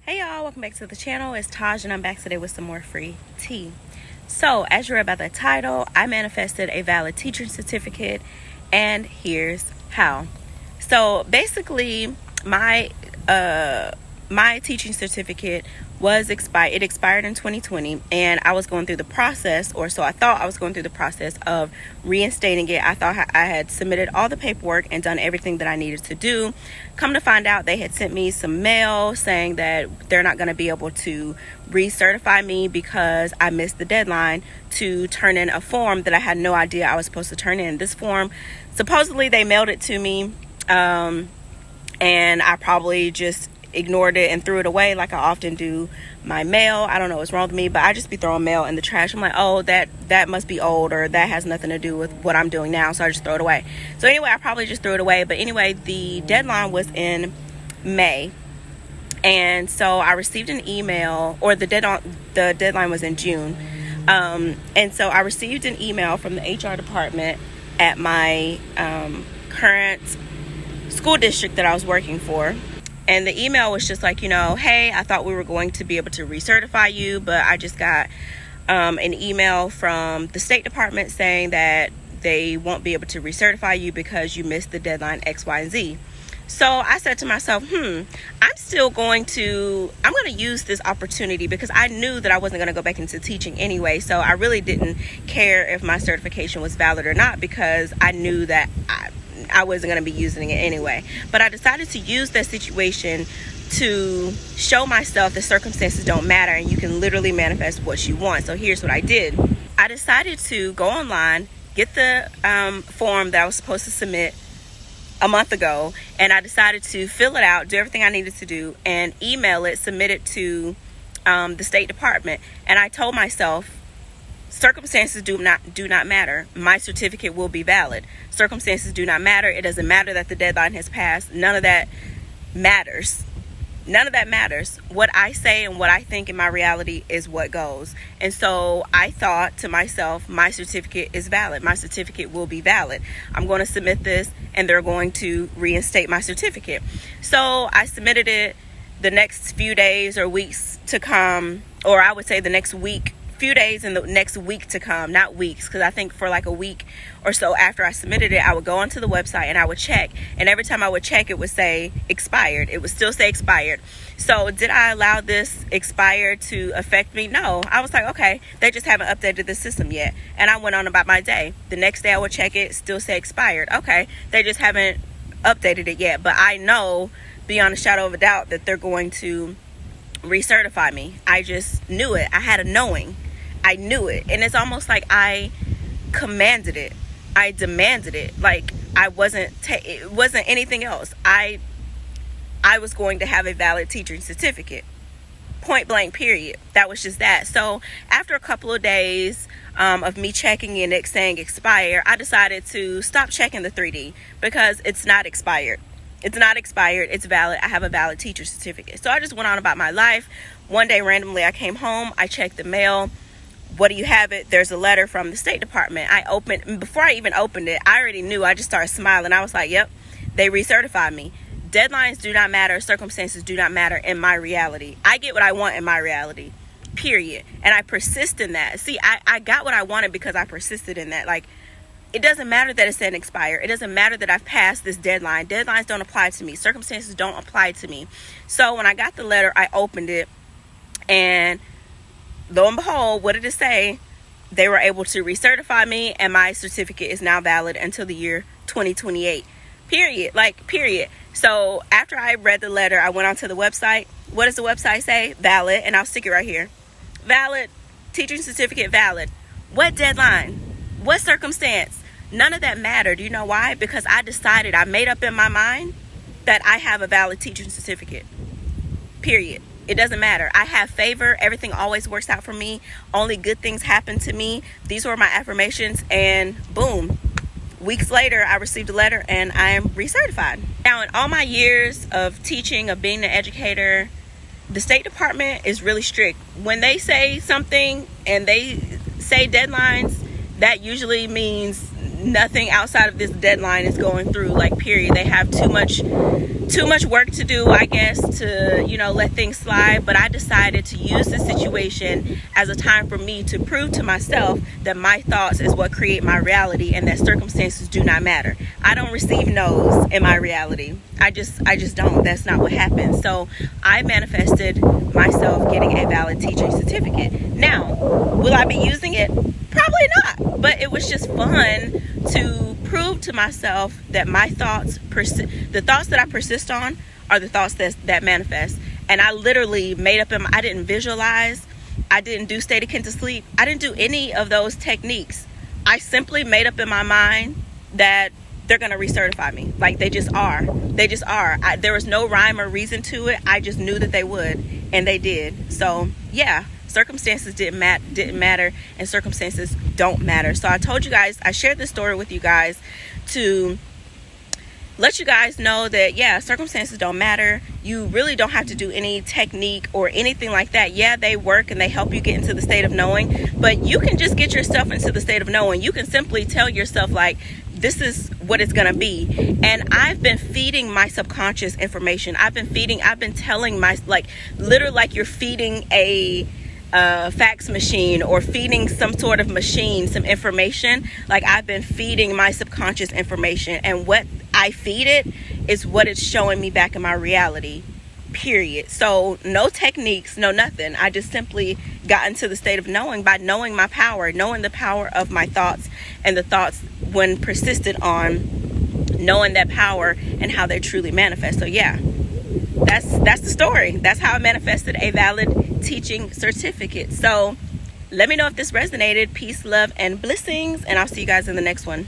Hey y'all, welcome back to the channel. It's Taj and I'm back today with some more free tea. So as you read by the title, I manifested a valid teaching certificate, and here's how. So basically my teaching certificate was expired. It expired in 2020, and I was going through the process, or so I thought I was going through the process of reinstating it. I thought I had submitted all the paperwork and done everything that I needed to do. Come to find out, they had sent me some mail saying that they're not going to be able to recertify me because I missed the deadline to turn in a form that I had no idea I was supposed to turn in. This form, supposedly they mailed it to me, and I probably just ignored it and threw it away like I often do my mail. I don't know what's wrong with me, but I just be throwing mail in the trash. I'm like, oh, that must be old, or that has nothing to do with what I'm doing now, so I just throw it away. So anyway, I probably just threw it away. But anyway, the deadline was in May, and so I received an email, or the deadline was in June, and so I received an email from the HR department at my current school district that I was working for. And the email was just like, hey, I thought we were going to be able to recertify you, but I just got an email from the State Department saying that they won't be able to recertify you because you missed the deadline X, Y, and Z. So I said to myself, I'm going to use this opportunity, because I knew that I wasn't going to go back into teaching anyway. So I really didn't care if my certification was valid or not, because I knew that I wasn't going to be using it anyway. But I decided to use that situation to show myself that circumstances don't matter and you can literally manifest what you want. So here's what I did. I decided to go online, get the form that I was supposed to submit a month ago, and I decided to fill it out, do everything I needed to do, and email it, submit it to the State Department. And I told myself, circumstances do not matter. My certificate will be valid. Circumstances do not matter. It doesn't matter that the deadline has passed. None of that matters. None of that matters. What I say and what I think in my reality is what goes. And so I thought to myself, my certificate is valid. My certificate will be valid. I'm going to submit this, and they're going to reinstate my certificate. So I submitted it. The next few days or weeks to come, or I would say the next week, few days in the next week to come, not weeks, because I think for like a week or so after I submitted it, I would go onto the website and I would check, and every time I would check, it would say expired. It would still say expired. So did I allow this expired to affect me? No. I was like, okay, they just haven't updated the system yet, and I went on about my day. The next day I would check it, still say expired. Okay, they just haven't updated it yet, but I know beyond a shadow of a doubt that they're going to recertify me. I just knew it. I had a knowing. I knew it. And it's almost like I commanded it. I demanded it. Like it wasn't anything else. I was going to have a valid teaching certificate. Point blank, period. That was just that. So after a couple of days of me checking in it saying expire, I decided to stop checking the 3D, because it's not expired. It's not expired. It's valid. I have a valid teacher certificate. So I just went on about my life. One day randomly I came home. I checked the mail. What do you have? It? There's a letter from the State Department. I opened, before I even opened it, I already knew. I just started smiling. I was like, yep, they recertified me. Deadlines do not matter. Circumstances do not matter in my reality. I get what I want in my reality, period. And I persist in that. See, I got what I wanted because I persisted in that. Like, it doesn't matter that it's said expire. It doesn't matter that I've passed this deadline. Deadlines don't apply to me. Circumstances don't apply to me. So when I got the letter, I opened it, and lo and behold, what did it say? They were able to recertify me, and my certificate is now valid until the year 2028. Period. Like, period. So after I read the letter, I went onto the website. What does the website say? Valid. And I'll stick it right here. Valid. Teaching certificate valid. What deadline? What circumstance? None of that mattered. You know why? Because I decided, I made up in my mind that I have a valid teaching certificate. Period. It doesn't matter. I have favor. Everything always works out for me. Only good things happen to me. These were my affirmations, and boom. Weeks later, I received a letter and I am recertified. Now, in all my years of teaching, of being an educator, the State Department is really strict. When they say something and they say deadlines, that usually means nothing outside of this deadline is going through, like, period. They have too much work to do, I guess, to, you know, let things slide. But I decided to use this situation as a time for me to prove to myself that my thoughts is what create my reality, and that circumstances do not matter. I don't receive no's in my reality. I just don't. That's not what happens. So I manifested myself getting a valid teaching certificate. Now, will I be using it? Probably not. But it was just fun to prove to myself that my thoughts, the thoughts that I persist on, are the thoughts that manifest. And I literally made up I didn't visualize. I didn't do state akin to sleep. I didn't do any of those techniques. I simply made up in my mind that they're going to recertify me. Like, they just are. They just are. There was no rhyme or reason to it. I just knew that they would, and they did. So, yeah, circumstances didn't matter, and circumstances don't matter. So I told you guys, I shared this story with you guys to let you guys know that, yeah, circumstances don't matter. You really don't have to do any technique or anything like that. Yeah, they work and they help you get into the state of knowing, but you can just get yourself into the state of knowing. You can simply tell yourself, like, this is what it's going to be. And I've been feeding my subconscious information. I've been telling my, like, literally, like you're feeding a fax machine or feeding some sort of machine some information. Like, I've been feeding my subconscious information, and what I feed it is what it's showing me back in my reality, period. So no techniques, no nothing. I just simply got into the state of knowing by knowing my power, knowing the power of my thoughts, and the thoughts, when persisted on, knowing that power and how they truly manifest. So yeah, that's the story. That's how I manifested a valid teaching certificate. So let me know if this resonated. Peace, love, and blessings, and I'll see you guys in the next one.